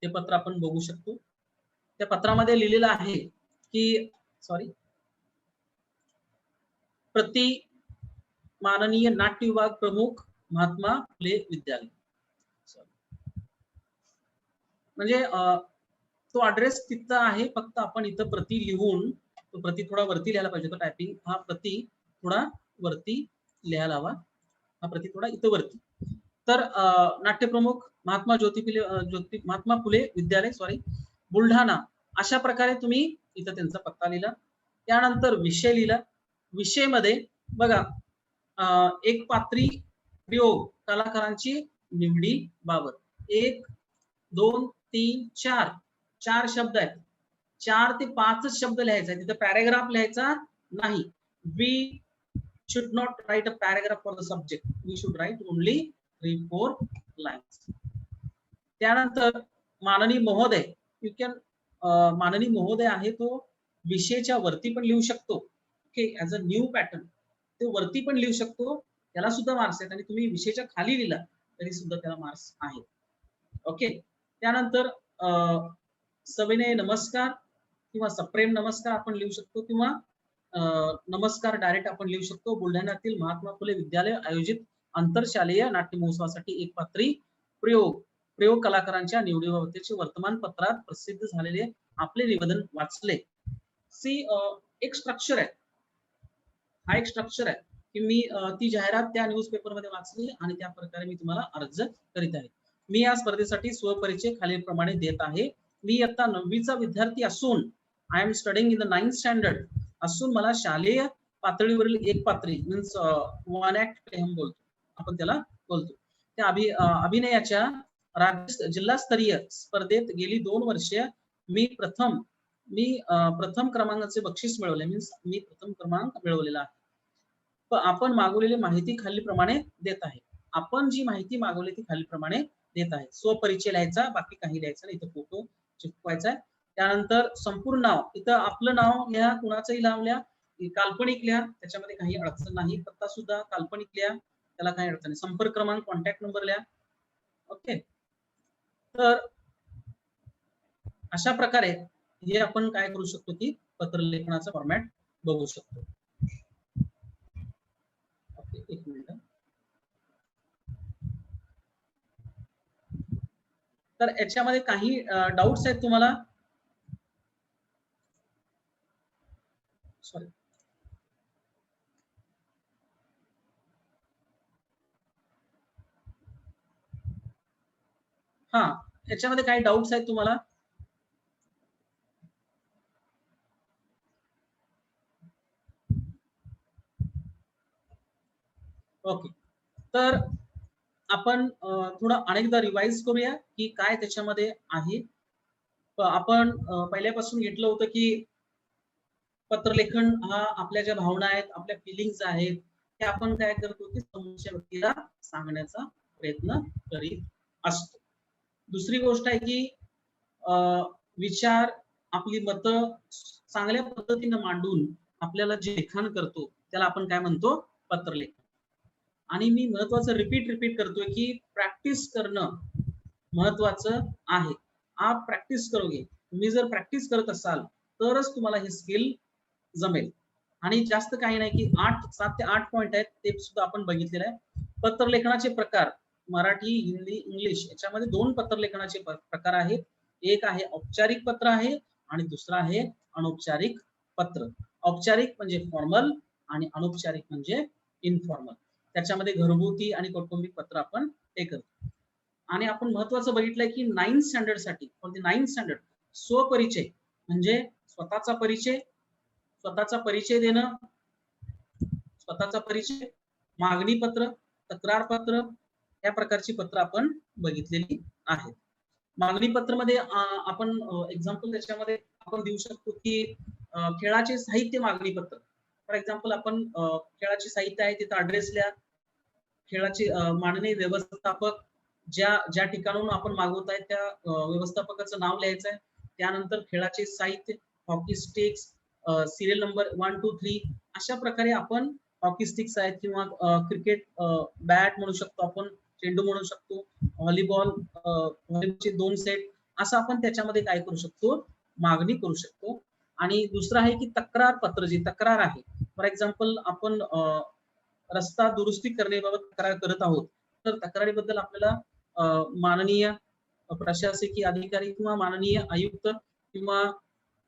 ते पत्र आपण बघू शकतो. त्या पत्रामध्ये लिहिलेलं आहे की प्रति माननीय नाट्य विभाग प्रमुख महात्मा फुले विद्यालय. म्हणजे तो ऍड्रेस तिथं आहे, फक्त आपण इथं प्रति लिहून, तो प्रति थोडा वरती लिहायला पाहिजे, तो टायपिंग हा प्रति थोडा वरती लिहायला हवा, हा प्रति थोडा इथं वरती. तर नाट्यप्रमुख महात्मा फुले विद्यालय बुलढाणा, अशा प्रकारे तुम्ही इथं त्यांचा पत्ता लिहिला. त्यानंतर विषय लिहिला. विषय मध्ये बघा, एक पात्री प्रयोग, कलाकारांची निवडी बाबत 1 2 3 4 शब्द आहेत, 4 ते 5 शब्द लिहायचा, तिथं पॅराग्राफ लिहायचा नाही. We should not write a paragraph for the subject, we should write only 3-4 lines. त्यानंतर माननीय महोदय, you can माननीय महोदय आहे तो विषयाच्या वरती पण लिहू शकतो, okay, as a new pattern ते वरती पण लिहू शकतो, त्याला सुद्धा मार्क्स आहेत. आणि तुम्ही विषयाच्या खाली लिहिला तरी सुद्धा त्याला मार्क्स आहेत. ओके. त्यानंतर सविनय नमस्कार किंवा सप्रेम नमस्कार आपण लिहू शकतो, किंवा नमस्कार डायरेक्ट आपण लिहू शकतो. बुलढाण्यातील महात्मा फुले विद्यालय आयोजित आंतरशालेय नाट्य महोत्सवासाठी एक पात्री प्रयोग कलाकारांच्या निवडीबाबतचे वर्तमानपत्रात प्रसिद्ध झालेले आपले निवेदन वाचले. सी एक स्ट्रक्चर आहे, हा एक स्ट्रक्चर आहे की मी ती जाहिरात त्या न्यूजपेपर मध्ये वाचली आणि त्या प्रकारे मी तुम्हाला अर्ज करीत आहे. मी या स्पर्धेसाठी स्वपरिचय खालीलप्रमाणे देत आहे. मी इयत्ता 9वीचा विद्यार्थी असून I am studying in the 9th standard असून मला शालेय पातळीवरील एक पात्री मीन्स वन ऍक्ट हम बोलतो, आपण त्याला बोलतो, त्या अभिनयाच्या राज्य जिल्हास्तरीय स्पर्धेत गेली 2 वर्षे मी प्रथम क्रमांकाचे बक्षीस मिळवले, मीन्स मी प्रथम क्रमांक मिळवलेला आहे. आपण मागवलेली माहिती खालीलप्रमाणे देत आहे. आपण जी माहिती मागवली ती खालीलप्रमाणे देत आहे. स्वपरिचय लिहायचा, बाकी काही लिहायचं नाही, इथं फोटो चिपकवायचा आहे. त्यानंतर संपूर्ण नाव, इथं आपलं नाव लिहा, कुणाचंही नाव लिहा, काल्पनिक लिहा, त्याच्यामध्ये काही अडचण नाही. पत्ता सुद्धा काल्पनिक लिहा, त्याला काही अडचण नाही. संपर्क क्रमांक, कॉन्टॅक्ट नंबर लिहा. ओके. तर अशा प्रकारे हे आपण काय करू शकतो की पत्रलेखनाचा फॉर्मॅट बघू शकतो. ओके, एक मिनिट. तर याच्यामध्ये काही डाऊट्स आहेत तुम्हाला? सॉरी, हा, याच्यामध्ये काही डाऊट्स आहेत तुम्हाला? ओके. तर आपण थोडं अनेकदा रिवाइज करूया की काय त्याच्यामध्ये आहे. आपण पहिल्यापासून घेतलं होतं की पत्रलेखन हा आपल्या ज्या भावना आहेत, आपल्या फिलिंग्स आहेत, ते आपण काय करतो की समोरच्या व्यक्तीला सांगण्याचा प्रयत्न करीत असतो. दुसरी गोष्ट आहे की विचार, आपली मतं चांगल्या पद्धतीने मांडून आपल्याला जे लिखाण करतो त्याला आपण काय म्हणतो? पत्रलेखन. आणि मी महत्वाचं रिपीट करतोय की प्रॅक्टिस करणं महत्वाचं आहे. आप प्रॅक्टिस करोगे, तुम्ही जर प्रॅक्टिस करत असाल तरच तुम्हाला हे स्किल जमेल. आणि जास्त काही नाही की 7 ते 8 पॉइंट आहेत, ते सुद्धा आपण बघितलेलं आहे. पत्रलेखनाचे प्रकार मराठी, हिंदी, इंग्लिश याच्यामध्ये 2 पत्रलेखनाचे प्रकार आहेत. एक आहे औपचारिक पत्र आहे आणि दुसरा आहे अनौपचारिक पत्र. औपचारिक म्हणजे फॉर्मल आणि अनौपचारिक म्हणजे इनफॉर्मल. त्याच्यामध्ये घरगुती आणि कौटुंबिक पत्र आपण हे करतो. आणि आपण महत्वाचं बघितलंय की 9th स्टँडर्ड साठी, 9th स्टँडर्ड स्वपरिचय म्हणजे स्वतःचा परिचय देणं, स्वतःचा परिचय, मागणी पत्र, तक्रार पत्र, या प्रकारची पत्र आपण बघितलेली आहेत. मागणी पत्र मध्ये आपण एक्झाम्पल त्याच्यामध्ये आपण देऊ शकतो की खेळाचे साहित्य मागणी पत्र. फॉर एक्झाम्पल आपण खेळाचे साहित्य आहे तिथं ऍड्रेस लिहा, खेळाचे माननीय व्यवस्थापक ज्या ठिकाणाहून आपण मागवत आहे त्या व्यवस्थापकाचं नाव लिहायचं आहे. त्यानंतर खेळाचे साहित्य, हॉकी स्टिक्स, सिरियल नंबर 1 2 3 अशा प्रकारे आपण हॉकी स्टिक्स आहेत किंवा क्रिकेट बॅट म्हणू शकतो, आपण चेंडू म्हणू शकतो, व्हॉलीबॉलचे 2 सेट, असं आपण त्याच्यामध्ये काय करू शकतो? मागणी करू शकतो. आणि दुसरं आहे की तक्रार पत्र, जी तक्रार आहे, फॉर एक्झाम्पल आपण रस्ता दुरुस्ती करण्याबाबत तक्रार करत आहोत, तर तक्रारीबद्दल आपल्याला माननीय प्रशासकीय अधिकारी किंवा माननीय आयुक्त किंवा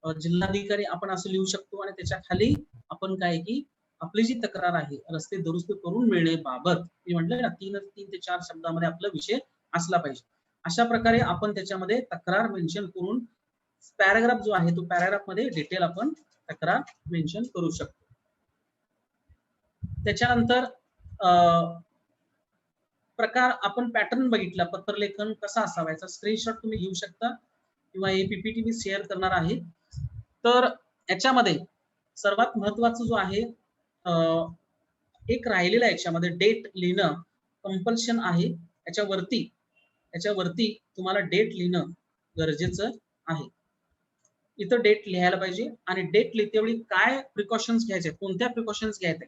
जिल्हाधिकारी आपण असं लिहू शकतो. आणि त्याच्या खाली आपण काय की आपली जी तक्रार आहे रस्ते दुरुस्त करून मिळण्याबाबत, मी म्हटलं ना 3 ते 4 शब्दामध्ये आपला विषय असला पाहिजे. अशा प्रकारे आपण त्याच्यामध्ये तक्रार मेन्शन करून पॅराग्राफ जो आहे तो पॅराग्राफ मध्ये डिटेल आपण तक्रार मेन्शन करू शकतो. त्याच्यानंतर प्रकार आपण पॅटर्न बघितला, पत्रलेखन कसा असावायचा, स्क्रीनशॉट तुम्ही घेऊ शकता किंवा हे पीपीटी मी शेअर करणार आहे. तर याच्यामध्ये सर्वात महत्वाचं जो आहे एक राहिलेला याच्यामध्ये डेट लिहिणं कंपल्शन आहे. याच्यावरती तुम्हाला डेट लिहिणं गरजेचं आहे. इथं डेट लिहायला पाहिजे आणि डेट लिहितेवेळी काय प्रिकॉशन्स घ्यायचे, कोणत्या प्रिकॉशन्स घ्यायचे.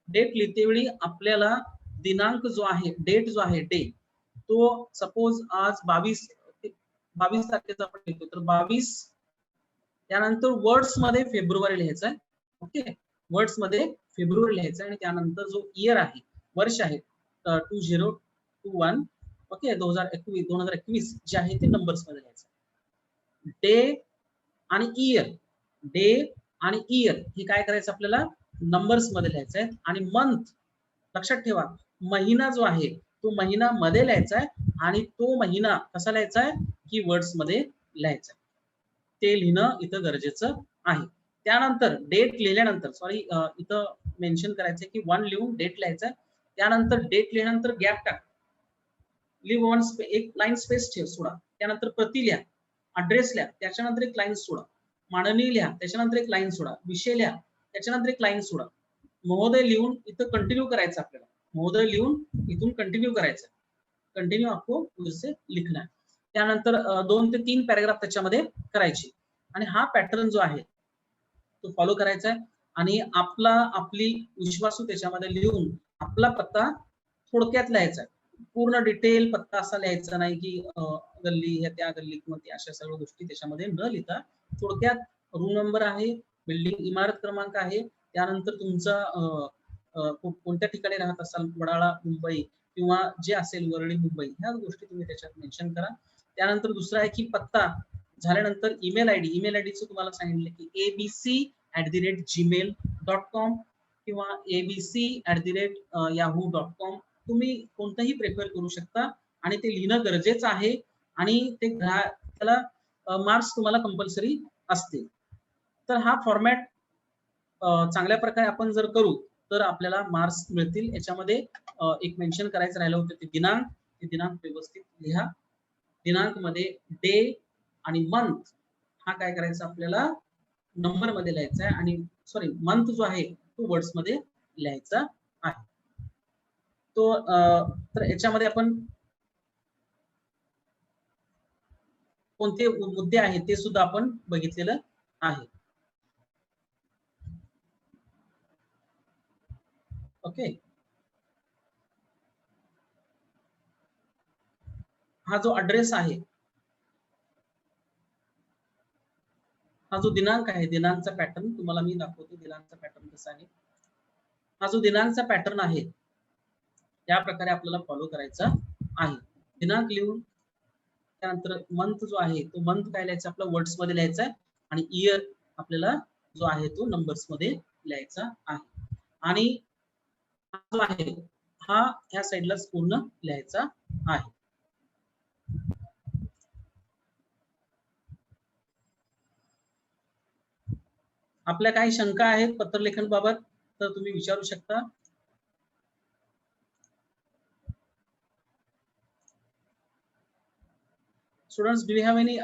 डेट लिहितेवेळी आपल्याला दिनांक जो आहे, डेट जो आहे, डे, तो सपोज आज 22 तारखेचा आपण लिहितो, तर 22, त्यानंतर वर्ड्स मध्ये फेब्रुवारी लिहायचं आहे. ओके, वर्ड्स मध्ये फेब्रुवारी लिहायचं आणि त्यानंतर जो इयर आहे, वर्ष आहे 2021, ओके, 2021 जे आहे ते नंबर्स मध्ये लिहायचं. डे आणि इयर, डे आणि इयर हे काय करायचं आपल्याला नंबर्स मध्ये लिहायचं आहे. आणि मंथ, लक्षात ठेवा, महिना जो आहे तो महिना मध्ये लिहायचा आहे आणि तो महिना कसा लिहायचा आहे की वर्ड्स मध्ये लिहायचा आहे. ते लिहिणं इथं गरजेचं आहे. त्यानंतर डेट लिहिल्यानंतर, सॉरी इथं मेन्शन करायचंय की 1 लिहून डेट लिहायचं आहे. त्यानंतर डेट लिहिल्यानंतर गॅप टाक, लिव्ह वन एक लाईन स्पेस ठेव, सोडा. त्यानंतर प्रति लिहा, ऍड्रेस लिहा, त्याच्यानंतर एक लाईन सोडा, मांडणी लिहा, त्याच्यानंतर एक लाईन सोडा, विषय लिहा, त्याच्यानंतर एक लाईन सोडा, महोदय लिहून इथं कंटिन्यू करायचं आपल्याला, महोदय लिहून इथून कंटिन्यू करायचं, कंटिन्यू आपको फिर लिखना है. त्यानंतर 2 ते 3 पॅराग्राफ त्याच्यामध्ये करायचे आणि हा पॅटर्न जो आहे तो फॉलो करायचा आहे. आणि आपली विश्वासू त्याच्यामध्ये लिहून आपला पत्ता थोडक्यात लिहायचा आहे. पूर्ण डिटेल पत्ता असा लिहायचा नाही की गल्ली ह्या त्या गल्ली किंवा त्या अशा सगळ्या गोष्टी त्याच्यामध्ये न लिहिता थोडक्यात रूम नंबर आहे, बिल्डिंग इमारत क्रमांक आहे, त्यानंतर तुमचा कोणत्या ठिकाणी राहत असाल, वडाळा मुंबई किंवा जे असेल वरळी मुंबई, ह्या गोष्टी तुम्ही त्याच्यात मेन्शन करा. त्यानंतर दुसरा आहे की पत्ता झाल्यानंतर ईमेल आयडीचं तुम्हाला सांगितलं की abc@gmail.com किंवा abc@yahoo.com, तुम्ही कोणताही प्रेफर करू शकता आणि ते लिहिणं गरजेचं आहे आणि ते त्याला मार्क्स तुम्हाला कंपल्सरी असतील. तर हा फॉर्मॅट चांगल्या प्रकारे आपण जर करू तर आपल्याला मार्क्स मिळतील. याच्यामध्ये एक मेन्शन करायचं राहिलं होतं ते दिनांक व्यवस्थित लिहा. दिनांक मध्ये डे आणि मंथ हा काय करायचा आपल्याला नंबर मध्ये लिहायचा आहे आणि सॉरी मंथ जो आहे तो वर्ड्स मध्ये लिहायचा आहे. तो तर याच्यामध्ये आपण कोणते मुद्दे आहेत ते सुद्धा आपण बघितलेलं आहे. ओके, हा जो ऍड्रेस आहे, हा जो दिनांक आहे, दिनांकचा पॅटर्न तुम्हाला मी दाखवतो. दिनांकचा पॅटर्न कसा आहे, हा जो दिनांकचा पॅटर्न आहे त्या प्रकारे आपल्याला फॉलो करायचा आहे. दिनांक लिहून त्यानंतर मंथ जो आहे तो मंथ काय लिहायचा आपला वर्ड्स मध्ये लिहायचा आहे आणि इयर आपल्याला जो आहे तो नंबर्स मध्ये लिहायचा आहे. आणि जो आहे हा ह्या साइडलाच पूर्ण लिहायचा आहे. आपल्या काही शंका आहेत पत्रलेखन बाबत तर तुम्ही विचारू शकता. Students, do you have any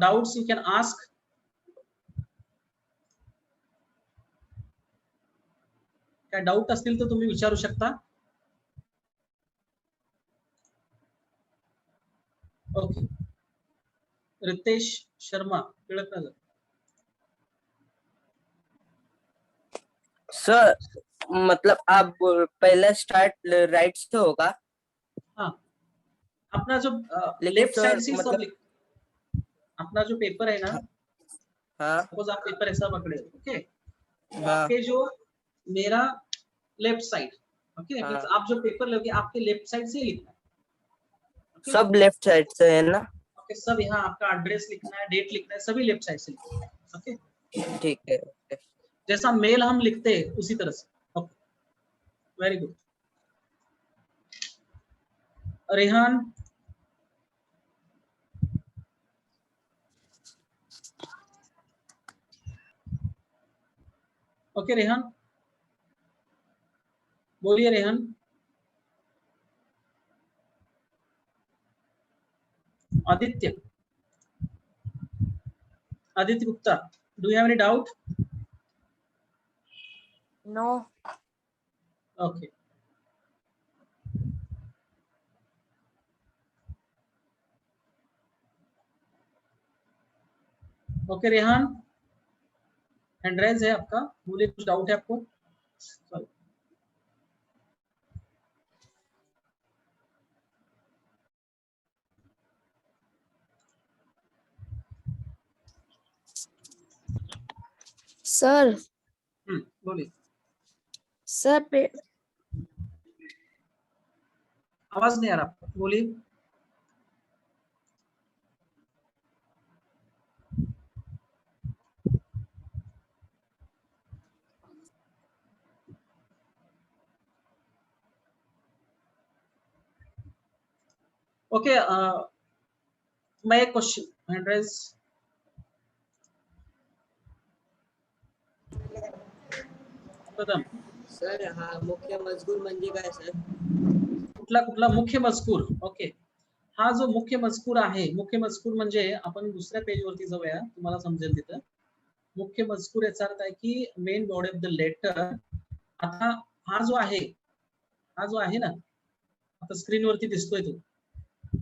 doubts? You can ask. काय डाऊट असतील तर तुम्ही विचारू शकता. ओके, रितेश शर्मा, टिळकनगर. सर मतलब आप पहला स्टार्ट राइट से होगा? हाँ, अपना जो लेकिन लेफ्ट साइड सर से सब मतलब अपना जो पेपर है ना, हाँ सपोज आप पेपर ऐसा पकड़े, ओके, हाँ आपके जो मेरा लेफ्ट साइड, ओके, हाँ, आप जो पेपर लोगे आपके लेफ्ट साइड से ही लिखना है. Okay? सब लेफ्ट साइड से है ना? ओके, सब यहाँ आपका एड्रेस लिखना है, डेट लिखना है, सभी लेफ्ट साइड से लिखना है. ओके, ठीक है. जैसा मेल हम लिखते हैं उसी तरह से. Okay, very good. Rehan, okay Rehan, बोलिए Rehan. Aditya Gupta, do you have any doubt? No. Okay. Okay Rehan, hand raise है आपका, बोलिए कुछ डाउट है आपको? Sorry. सर बोलिए। सर आवाज नहीं आ रहा आपका, बोलिए। ओके, मैं एक क्वेश्चन हैंड रेज। प्रथम, सर हा मुख्य मजकूर म्हणजे काय सर? कुठला कुठला मुख्य मजकूर? ओके, हा जो मुख्य मजकूर आहे, मुख्य मजकूर म्हणजे आपण दुसऱ्या पेजवरती जाऊया, तुम्हाला समजेल तिथं. मुख्य मजकूर याचा अर्थ आहे की main body of the letter. आता हा जो आहे ना, आता स्क्रीनवरती दिसतोय तो,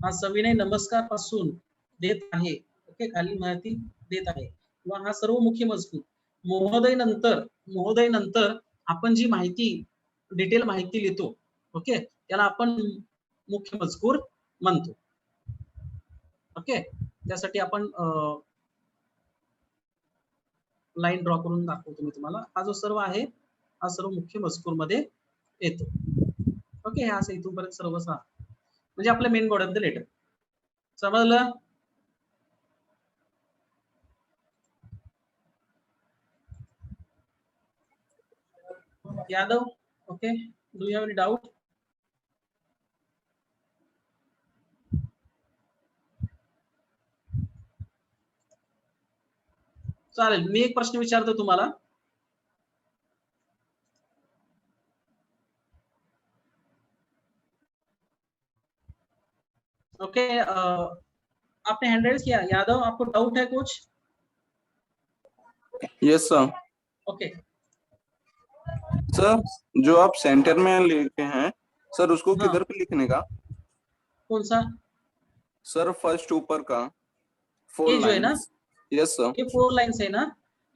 हा सविनय नमस्कार पासून देत आहे. ओके, खाली माहिती देत आहे, किंवा हा सर्व मुख्य मजकूर. महोदय नंतर आपण जी माहिती, डिटेल माहिती लिहितो, ओके, त्याला आपण मुख्य मजकूर म्हणतो. ओके, त्यासाठी आपण लाईन ड्रॉ करून दाखवतो मी तुम्हाला. हा जो सर्व आहे, हा सर्व मुख्य मजकूर मध्ये येतो. ओके, हा असं इथूनपर्यंत सर्व म्हणजे आपलं main body of the letter. समजलं? Yadav, okay, do you have any doubt? चालेल, मी एक प्रश्न विचारतो तुम्हाला. ओके, आपने हैंड रेज किया। यादव, आपको डाउट है कुछ? Yes sir. ओके सर, जो आप सेंटर में लिखे हैं सर, उसको हाँ। किधर पे लिखने का? कौन सा? सर फर्स्ट ऊपर का, ये 4 जो है ना, लाइन्स। Yes sir. ये 4 लाइन्स है ना,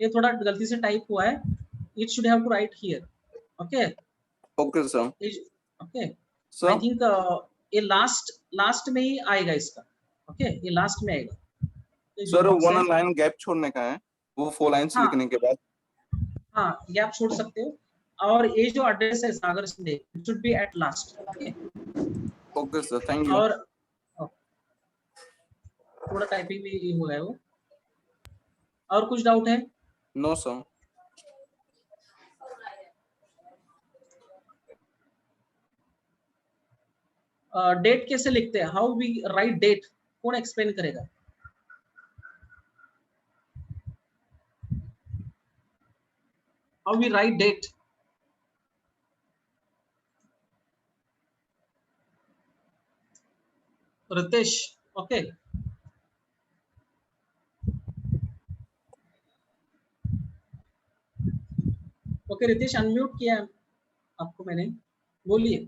ये थोड़ा गलती से टाइप हुआ है. It should have to write here. Okay okay sir. Okay, I sir think ये लास्ट में ही आएगा इसका. ओके, ये लास्ट में आएगा. ये जो सर box है, 1 लाइन गैप छोड़ने का है, वो 4 लाइन्स हाँ। लिखने के बाद। हाँ, गैप छोड़ सकते हो. और ये जो एड्रेस है Sagar Singh, it should be at last. Okay okay sir, thank you. और थोड़ा टाइपिंग में ये हुआ है वो. और कुछ डाउट है? No sir. डेट कैसे लिखते हैं? How we write date? कौन एक्सप्लेन करेगा? How we write date? Ritesh, okay. Okay Ritesh, unmute किया है आपको मैंने, बोलिए.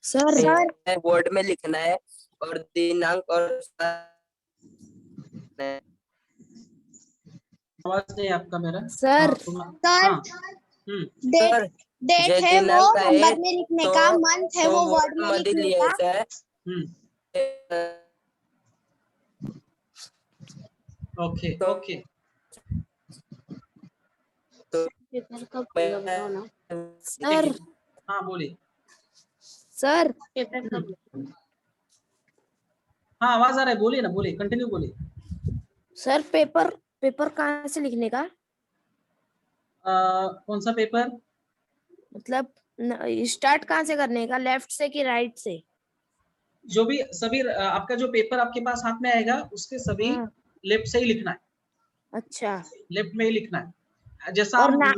सर बोर्ड में लिखना है और दिनांक और आवाज नहीं आपका मेरा. सर हाँ, डेट डेट जे है वो दिनांक आहे, नंबर में लिखने का, मंथ है वो वर्ड में मध्ये लिखने का. लिहायचं आहे. ओके तो- ओके. पेपर का बताओ ना. सर हाँ बोलिए. सर हाँ आवाज आ रहा है, बोलिए ना, बोलिए, कंटिन्यू बोलिए. सर पेपर कहाँ से लिखने का? कौन सा पेपर? मतलब स्टार्ट कहाँ से करने का, लेफ्ट से कि राइट से? जो भी सभी आपका जो पेपर आपके पास हाथ में आएगा, उसके सभी हाँ. लेफ्ट से ही लिखना है. अच्छा. लेफ्ट में ही लिखना है, जैसा और हम ना-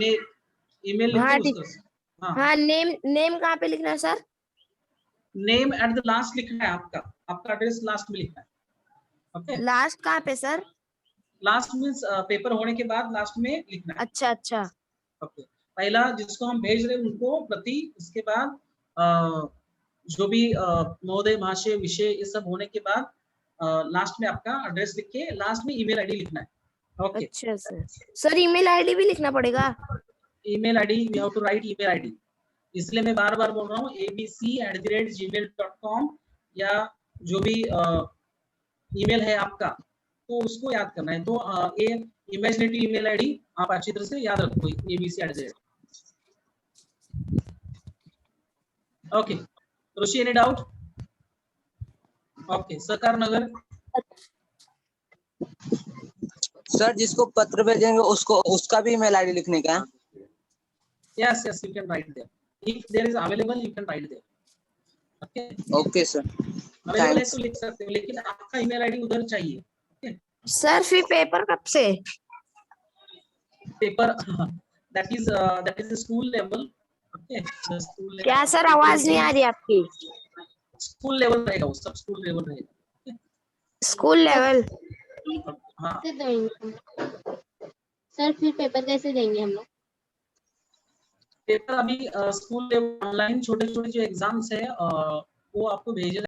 ईमेल लिखते हाँ, हैं उस तरह से. हाँ, हाँ, नेम कहाँ पे लिखना है sir? Name at the last लिखना है. आपका एड्रेस लास्ट में लिखना है. ओके, लास्ट कहाँ पे सर? लास्ट मींस पेपर होने के बाद लास्ट में लिखना है. अच्छा अच्छा. ओके, पहला जिसको हम भेज रहे हैं उनको प्रति, उसके बाद जो भी महोदय महाशय विषय ये सब होने के बाद लास्ट में आपका एड्रेस लिख के लास्ट में ईमेल आईडी लिखना है. ओके. अच्छा सर ईमेल आईडी भी लिखना पड़ेगा? Email ID we have to write email ID. इसलिए मैं बार-बार बोल रहा हूँ abc@gmail.com या जो भी ईमेल है आपका तो उसको याद करना है. तो ये इमेजिनेटिव ईमेल आईडी आप अच्छी तरह से याद रखो abc@. ओके. ऋषि एनी डाउट? ओके. सरकार नगर. सर जिसको पत्र भेजेंगे उसको उसका भी ईमेल आईडी लिखने का? Yes, you can write there. If there is available, you can write there. Okay. Okay sir. Available है तो लिख सकते हो, लेकिन आपका ईमेल आईडी उधर चाहिए. Okay. सर फिर पेपर कब से? Paper that is the school level. Okay. The school level. क्या सर आवाज नहीं आ रही आपकी? School level रहेगा, वो सब school level रहेगा. School level? हाँ. सर फिर पेपर कैसे देंगे हम लोग? पेपर अभी स्कूल लेवल ऑनलाइन छोटे-छोटे जो एग्जाम्स है वो आपको भेजे